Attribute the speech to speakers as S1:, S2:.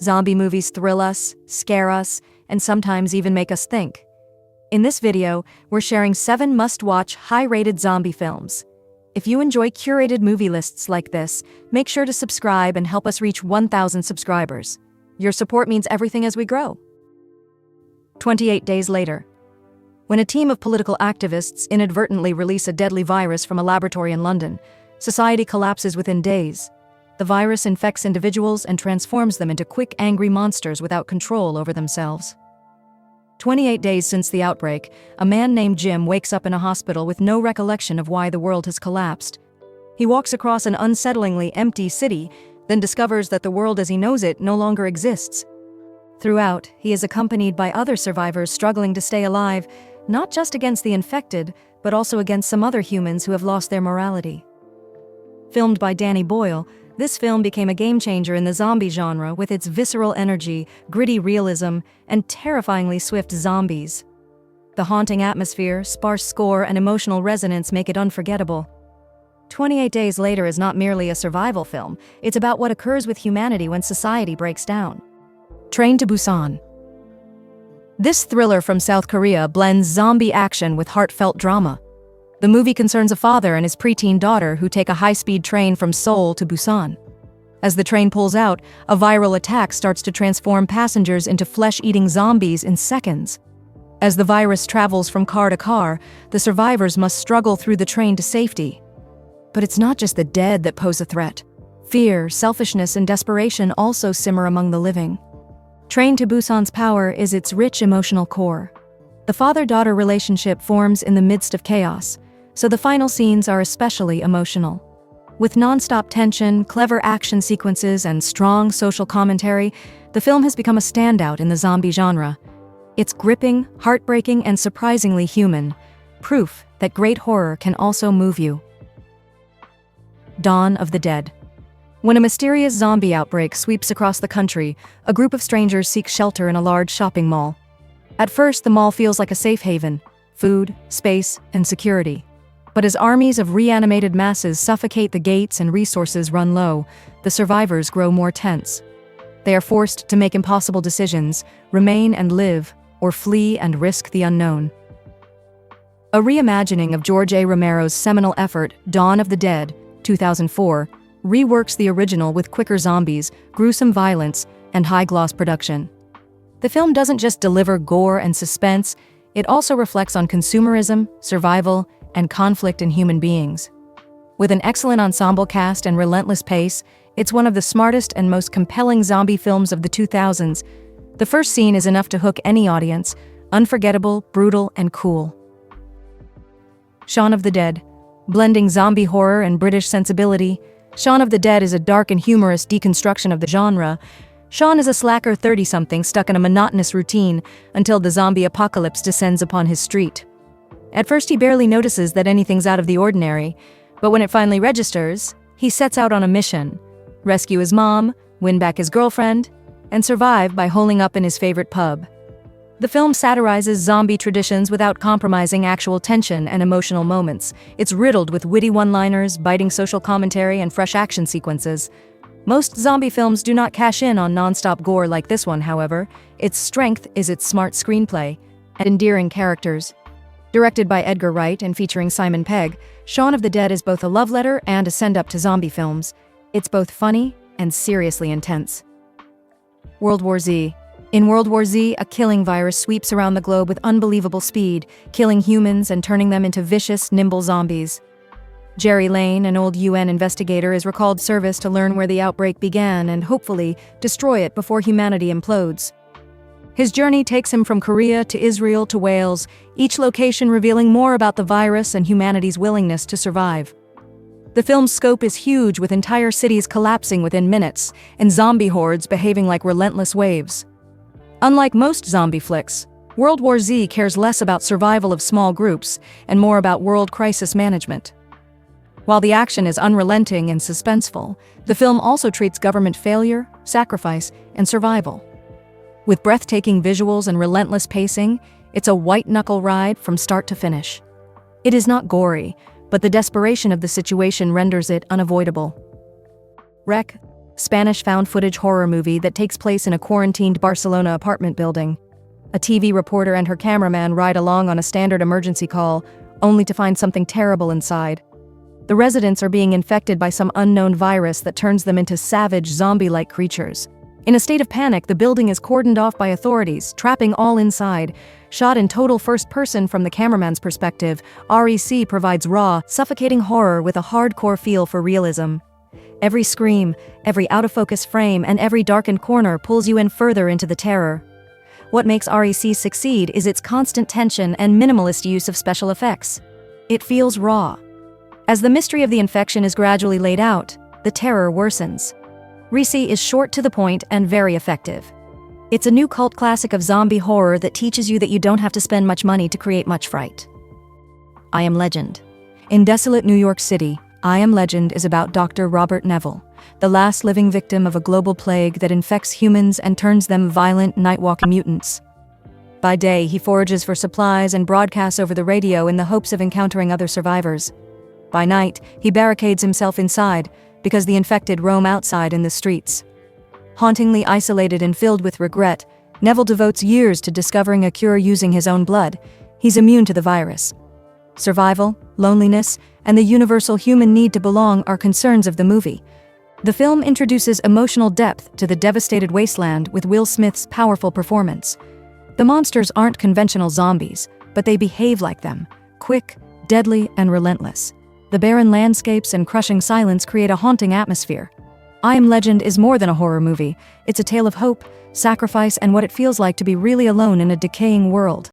S1: Zombie movies thrill us, scare us, and sometimes even make us think. In this video, we're sharing 7 must-watch, high-rated zombie films. If you enjoy curated movie lists like this, make sure to subscribe and help us reach 1,000 subscribers. Your support means everything as we grow. 28 days later. When a team of political activists inadvertently release a deadly virus from a laboratory in London, society collapses within days. The virus infects individuals and transforms them into quick, angry monsters without control over themselves. 28 days since the outbreak, a man named Jim wakes up in a hospital with no recollection of why the world has collapsed. He walks across an unsettlingly empty city, then discovers that the world as he knows it no longer exists. Throughout, he is accompanied by other survivors struggling to stay alive, not just against the infected, but also against some other humans who have lost their morality. Filmed by Danny Boyle, this film became a game-changer in the zombie genre with its visceral energy, gritty realism, and terrifyingly swift zombies. The haunting atmosphere, sparse score, and emotional resonance make it unforgettable. 28 Days Later is not merely a survival film, it's about what occurs with humanity when society breaks down. Train to Busan. This thriller from South Korea blends zombie action with heartfelt drama. The movie concerns a father and his preteen daughter who take a high-speed train from Seoul to Busan. As the train pulls out, a viral attack starts to transform passengers into flesh-eating zombies in seconds. As the virus travels from car to car, the survivors must struggle through the train to safety. But it's not just the dead that pose a threat. Fear, selfishness, and desperation also simmer among the living. Train to Busan's power is its rich emotional core. The father-daughter relationship forms in the midst of chaos, so the final scenes are especially emotional. With non-stop tension, clever action sequences, and strong social commentary, the film has become a standout in the zombie genre. It's gripping, heartbreaking, and surprisingly human, proof that great horror can also move you. Dawn of the Dead. When a mysterious zombie outbreak sweeps across the country, a group of strangers seek shelter in a large shopping mall. At first, the mall feels like a safe haven: food, space, and security. But as armies of reanimated masses suffocate the gates and resources run low, the survivors grow more tense. They are forced to make impossible decisions, remain and live, or flee and risk the unknown. A reimagining of George A. Romero's seminal effort, Dawn of the Dead, 2004, reworks the original with quicker zombies, gruesome violence, and high-gloss production. The film doesn't just deliver gore and suspense, it also reflects on consumerism, survival, and conflict in human beings. With an excellent ensemble cast and relentless pace, it's one of the smartest and most compelling zombie films of the 2000s. The first scene is enough to hook any audience: unforgettable, brutal, and cool. Shaun of the Dead. Blending zombie horror and British sensibility, Shaun of the Dead is a dark and humorous deconstruction of the genre. Shaun is a slacker 30-something stuck in a monotonous routine until the zombie apocalypse descends upon his street. At first, he barely notices that anything's out of the ordinary, but when it finally registers, he sets out on a mission: rescue his mom, win back his girlfriend, and survive by holing up in his favorite pub. The film satirizes zombie traditions without compromising actual tension and emotional moments. It's riddled with witty one-liners, biting social commentary, and fresh action sequences. Most zombie films do not cash in on non-stop gore like this one, however. Its strength is its smart screenplay and endearing characters. Directed by Edgar Wright and featuring Simon Pegg, Shaun of the Dead is both a love letter and a send-up to zombie films. It's both funny and seriously intense. World War Z. In World War Z, a killing virus sweeps around the globe with unbelievable speed, killing humans and turning them into vicious, nimble zombies. Jerry Lane, an old UN investigator, is recalled service to learn where the outbreak began and, hopefully, destroy it before humanity implodes. His journey takes him from Korea to Israel to Wales, each location revealing more about the virus and humanity's willingness to survive. The film's scope is huge, with entire cities collapsing within minutes, and zombie hordes behaving like relentless waves. Unlike most zombie flicks, World War Z cares less about survival of small groups and more about world crisis management. While the action is unrelenting and suspenseful, the film also treats government failure, sacrifice, and survival. With breathtaking visuals and relentless pacing, it's a white-knuckle ride from start to finish. It is not gory, but the desperation of the situation renders it unavoidable. Rec. Spanish found-footage horror movie that takes place in a quarantined Barcelona apartment building. A TV reporter and her cameraman ride along on a standard emergency call, only to find something terrible inside. The residents are being infected by some unknown virus that turns them into savage, zombie-like creatures. In a state of panic, the building is cordoned off by authorities, trapping all inside. Shot in total first person from the cameraman's perspective, REC provides raw, suffocating horror with a hardcore feel for realism. Every scream, every out-of-focus frame, and every darkened corner pulls you in further into the terror. What makes REC succeed is its constant tension and minimalist use of special effects. It feels raw. As the mystery of the infection is gradually laid out, the terror worsens. REC is short to the point and very effective. It's a new cult classic of zombie horror that teaches you that you don't have to spend much money to create much fright. I Am Legend. In desolate New York City, I Am Legend is about Dr. Robert Neville, the last living victim of a global plague that infects humans and turns them violent, night-walking mutants. By day, he forages for supplies and broadcasts over the radio in the hopes of encountering other survivors. By night, he barricades himself inside, because the infected roam outside in the streets. Hauntingly isolated and filled with regret, Neville devotes years to discovering a cure using his own blood. He's immune to the virus. Survival, loneliness, and the universal human need to belong are concerns of the movie. The film introduces emotional depth to the devastated wasteland with Will Smith's powerful performance. The monsters aren't conventional zombies, but they behave like them, quick, deadly, and relentless. The barren landscapes and crushing silence create a haunting atmosphere. I Am Legend is more than a horror movie. It's a tale of hope, sacrifice, and what it feels like to be really alone in a decaying world.